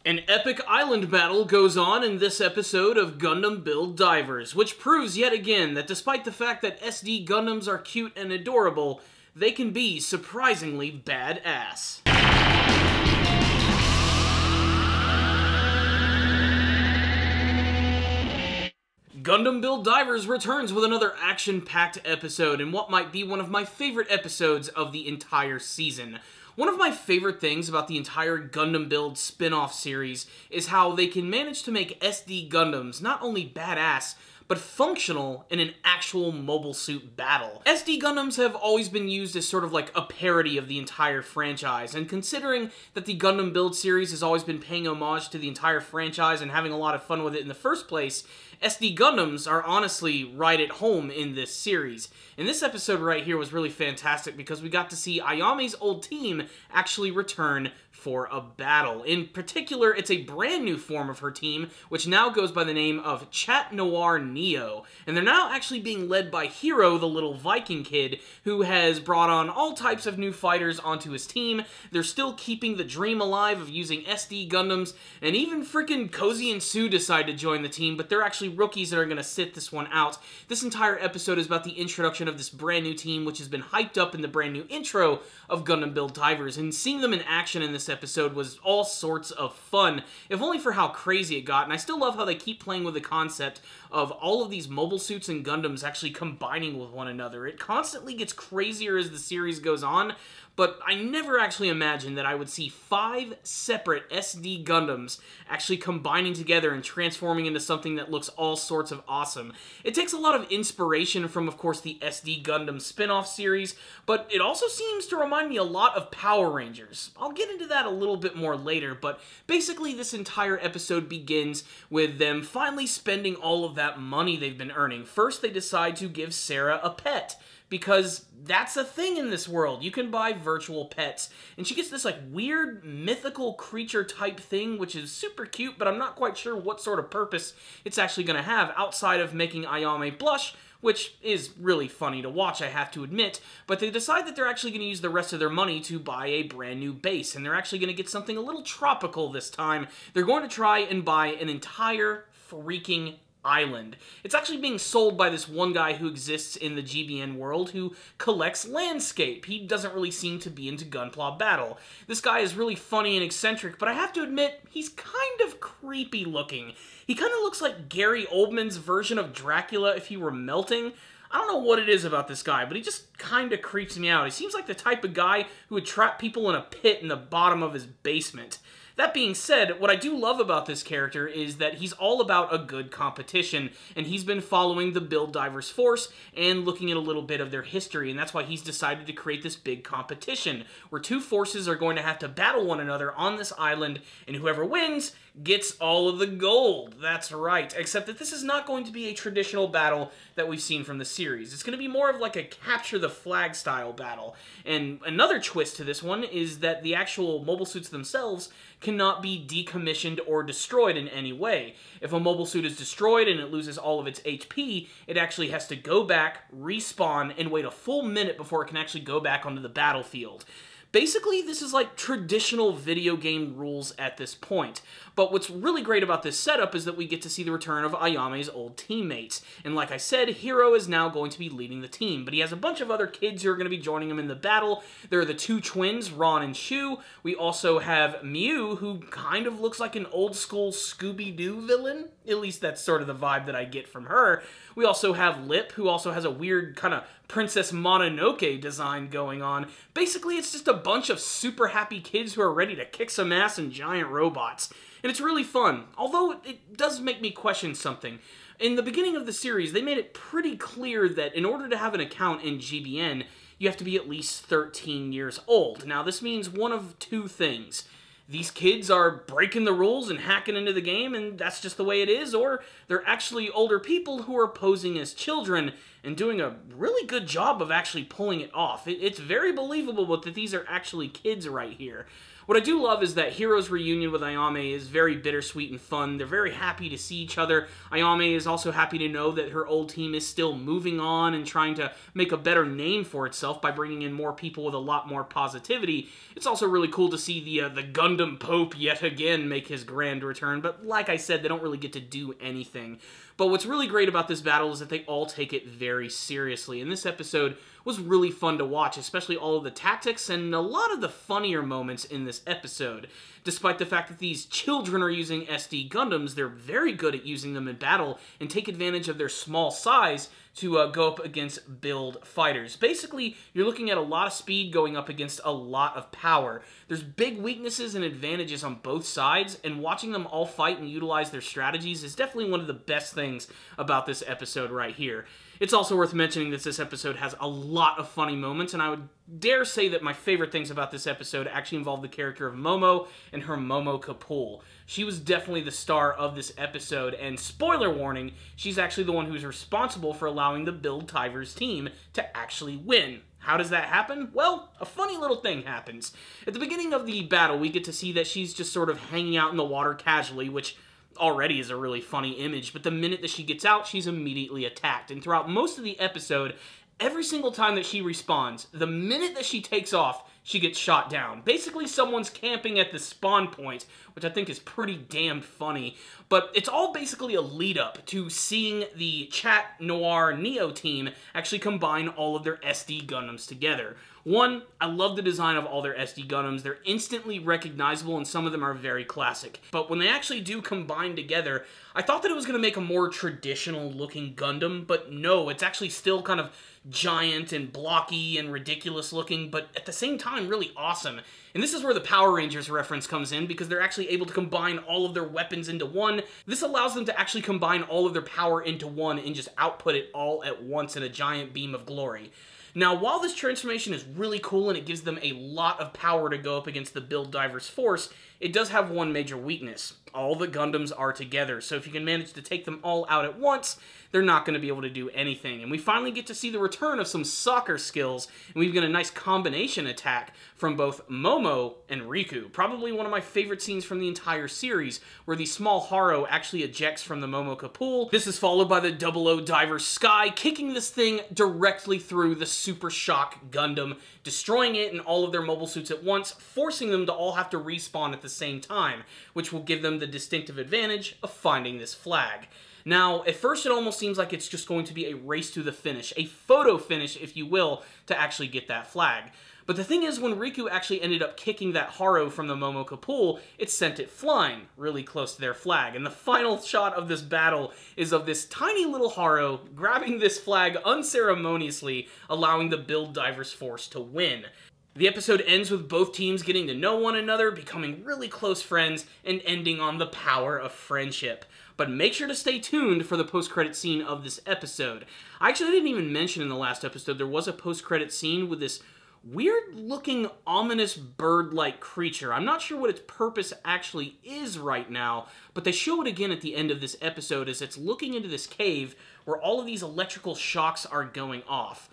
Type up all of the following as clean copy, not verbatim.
An epic island battle goes on in this episode of Gundam Build Divers, which proves yet again that despite the fact that SD Gundams are cute and adorable, they can be surprisingly badass. Gundam Build Divers returns with another action-packed episode in what might be one of my favorite episodes of the entire season. One of my favorite things about the entire Gundam Build spin-off series is how they can manage to make SD Gundams not only badass, but functional in an actual mobile suit battle. SD Gundams have always been used as sort of like a parody of the entire franchise, and considering that the Gundam Build series has always been paying homage to the entire franchise and having a lot of fun with it in the first place, SD Gundams are honestly right at home in this series. And this episode right here was really fantastic because we got to see Ayame's old team actually return for a battle. In particular, it's a brand new form of her team, which now goes by the name of Chat Noir Neo. And they're now actually being led by Hiro, the little Viking kid, who has brought on all types of new fighters onto his team. They're still keeping the dream alive of using SD Gundams, and even freaking Cozy and Sue decide to join the team, but they're actually rookies that are going to sit this one out. This entire episode is about the introduction of this brand new team, which has been hyped up in the brand new intro of Gundam Build Divers, and seeing them in action in this episode was all sorts of fun, if only for how crazy it got. And I still love how they keep playing with the concept of all of these mobile suits and Gundams actually combining with one another. It constantly gets crazier as the series goes on, but I never actually imagined that I would see 5 separate SD Gundams actually combining together and transforming into something that looks all sorts of awesome. It takes a lot of inspiration from, of course, the SD Gundam spin-off series, but it also seems to remind me a lot of Power Rangers. I'll get into that a little bit more later, but basically this entire episode begins with them finally spending all of that money they've been earning. First, they decide to give Sarah a pet, because that's a thing in this world. You can buy virtual pets. And she gets this like weird mythical creature type thing, which is super cute, but I'm not quite sure what sort of purpose it's actually going to have outside of making Ayame blush, which is really funny to watch, I have to admit. But they decide that they're actually going to use the rest of their money to buy a brand new base, and they're actually going to get something a little tropical this time. They're going to try and buy an entire freaking island. It's actually being sold by this one guy who exists in the GBN world who collects landscape. He doesn't really seem to be into Gunpla battle. This guy is really funny and eccentric, but I have to admit, he's kind of creepy looking. He kind of looks like Gary Oldman's version of Dracula if he were melting. I don't know what it is about this guy, but he just kind of creeps me out. He seems like the type of guy who would trap people in a pit in the bottom of his basement. That being said, what I do love about this character is that he's all about a good competition, and he's been following the Build Divers force and looking at a little bit of their history, and that's why he's decided to create this big competition, where 2 forces are going to have to battle one another on this island, and whoever wins gets all of the gold. That's right, except that this is not going to be a traditional battle that we've seen from the series. It's going to be more of like a capture the flag style battle, and another twist to this one is that the actual mobile suits themselves cannot be decommissioned or destroyed in any way. If a mobile suit is destroyed and it loses all of its HP, it actually has to go back, respawn, and wait a full minute before it can actually go back onto the battlefield. Basically, this is like traditional video game rules at this point. But what's really great about this setup is that we get to see the return of Ayame's old teammates. And like I said, Hiro is now going to be leading the team, but he has a bunch of other kids who are going to be joining him in the battle. There are the 2 twins, Ron and Shu. We also have Miu, who kind of looks like an old school Scooby-Doo villain. At least that's sort of the vibe that I get from her. We also have Lip, who also has a weird kind of Princess Mononoke design going on. Basically, it's just a bunch of super happy kids who are ready to kick some ass in giant robots. And it's really fun, although it does make me question something. In the beginning of the series, they made it pretty clear that in order to have an account in GBN, you have to be at least 13 years old. Now, this means one of 2 things. These kids are breaking the rules and hacking into the game, and that's just the way it is, or they're actually older people who are posing as children and doing a really good job of actually pulling it off. It's very believable that these are actually kids right here. What I do love is that Hiro's reunion with Ayame is very bittersweet and fun. They're very happy to see each other. Ayame is also happy to know that her old team is still moving on and trying to make a better name for itself by bringing in more people with a lot more positivity. It's also really cool to see the Gundam Pope yet again make his grand return, but like I said, they don't really get to do anything. But what's really great about this battle is that they all take it very seriously, and this episode was really fun to watch, especially all of the tactics and a lot of the funnier moments in this episode. Despite the fact that these children are using SD Gundams, they're very good at using them in battle and take advantage of their small size to go up against build fighters. Basically, you're looking at a lot of speed going up against a lot of power. There's big weaknesses and advantages on both sides, and watching them all fight and utilize their strategies is definitely one of the best things about this episode right here. It's also worth mentioning that this episode has a lot of funny moments, and I would dare say that my favorite things about this episode actually involve the character of Momo and her Momo Kapul. She was definitely the star of this episode, and spoiler warning, she's actually the one who's responsible for allowing the Build Divers team to actually win. How does that happen? Well, a funny little thing happens. At the beginning of the battle, we get to see that she's just sort of hanging out in the water casually, which already is a really funny image, but the minute that she gets out, she's immediately attacked. And throughout most of the episode, every single time that she respawns, the minute that she takes off, she gets shot down. Basically, someone's camping at the spawn point, which I think is pretty damn funny. But it's all basically a lead-up to seeing the Chat Noir Neo team actually combine all of their SD Gundams together. One, I love the design of all their SD Gundams. They're instantly recognizable, and some of them are very classic. But when they actually do combine together, I thought that it was going to make a more traditional-looking Gundam, but no, it's actually still kind of giant and blocky and ridiculous looking, but at the same time, really awesome. And this is where the Power Rangers reference comes in, because they're actually able to combine all of their weapons into one. This allows them to actually combine all of their power into one and just output it all at once in a giant beam of glory. Now, while this transformation is really cool and it gives them a lot of power to go up against the Build Divers force, it does have one major weakness. All the Gundams are together, so if you can manage to take them all out at once, they're not going to be able to do anything. And we finally get to see the return of some soccer skills, and we've got a nice combination attack from both Momo and Riku. Probably one of my favorite scenes from the entire series, where the small Haro actually ejects from the Momo Kapul. This is followed by the 00 Diver Sky, kicking this thing directly through the Super Shock Gundam, destroying it and all of their mobile suits at once, forcing them to all have to respawn at the same time, which will give them the distinctive advantage of finding this flag. Now, at first it almost seems like it's just going to be a race to the finish, a photo finish, if you will, to actually get that flag. But the thing is, when Riku actually ended up kicking that Haro from the Momo Kapul, it sent it flying really close to their flag. And the final shot of this battle is of this tiny little Haro grabbing this flag unceremoniously, allowing the Build Divers force to win. The episode ends with both teams getting to know one another, becoming really close friends, and ending on the power of friendship. But make sure to stay tuned for the post-credit scene of this episode. I actually didn't even mention in the last episode there was a post-credit scene with this weird-looking, ominous bird-like creature. I'm not sure what its purpose actually is right now, but they show it again at the end of this episode as it's looking into this cave where all of these electrical shocks are going off.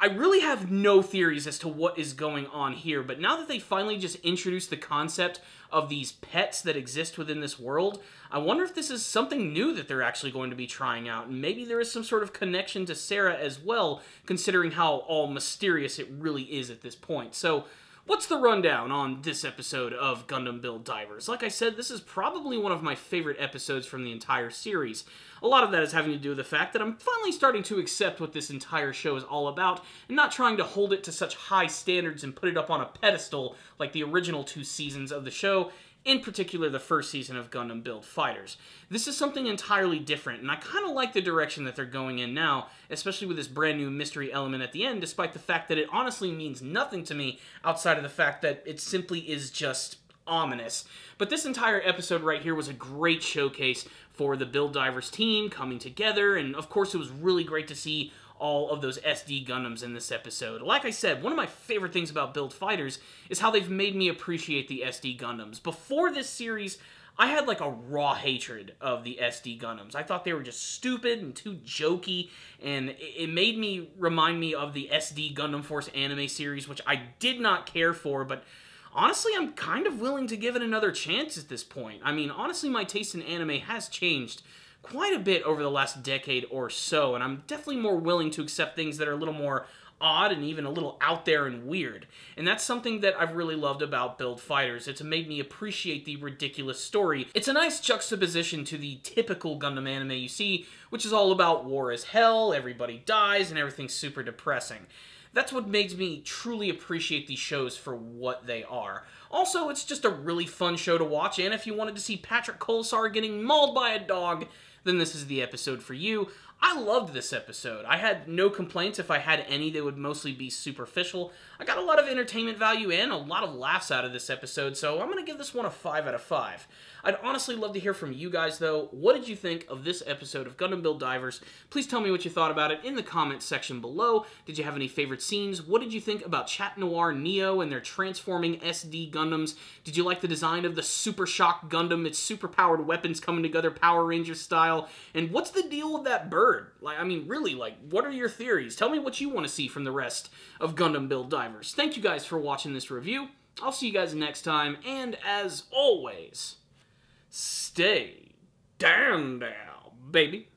I really have no theories as to what is going on here, but now that they finally just introduced the concept of these pets that exist within this world, I wonder if this is something new that they're actually going to be trying out, and maybe there is some sort of connection to Sarah as well, considering how all mysterious it really is at this point. So, what's the rundown on this episode of Gundam Build Divers? Like I said, this is probably one of my favorite episodes from the entire series. A lot of that is having to do with the fact that I'm finally starting to accept what this entire show is all about, and not trying to hold it to such high standards and put it up on a pedestal like the original 2 seasons of the show, in particular the first season of Gundam Build Fighters. This is something entirely different, and I kind of like the direction that they're going in now, especially with this brand new mystery element at the end, despite the fact that it honestly means nothing to me outside of the fact that it simply is just ominous. But this entire episode right here was a great showcase for the Build Divers team coming together, and of course it was really great to see all of those SD Gundams in this episode. Like I said, one of my favorite things about Build Fighters is how they've made me appreciate the SD Gundams. Before this series, I had like a raw hatred of the SD Gundams. I thought they were just stupid and too jokey, and it made me remind me of the SD Gundam Force anime series, which I did not care for, but honestly, I'm kind of willing to give it another chance at this point. I mean, honestly, my taste in anime has changed quite a bit over the last decade or so, and I'm definitely more willing to accept things that are a little more odd and even a little out there and weird. And that's something that I've really loved about Build Fighters. It's made me appreciate the ridiculous story. It's a nice juxtaposition to the typical Gundam anime you see, which is all about war is hell, everybody dies, and everything's super depressing. That's what makes me truly appreciate these shows for what they are. Also, it's just a really fun show to watch, and if you wanted to see Patrick Kolsar getting mauled by a dog, then this is the episode for you. I loved this episode. I had no complaints. If I had any, they would mostly be superficial. I got a lot of entertainment value and a lot of laughs out of this episode, so I'm going to give this one a 5 out of 5. I'd honestly love to hear from you guys, though. What did you think of this episode of Gundam Build Divers? Please tell me what you thought about it in the comments section below. Did you have any favorite scenes? What did you think about Chat Noir Neo and their transforming SD Gundams? Did you like the design of the Super Shock Gundam, its super-powered weapons coming together Power Rangers style? And what's the deal with that bird? Like, I mean, really, like, what are your theories? Tell me what you want to see from the rest of Gundam Build Divers. Thank you guys for watching this review. I'll see you guys next time, and as always, stay down, baby.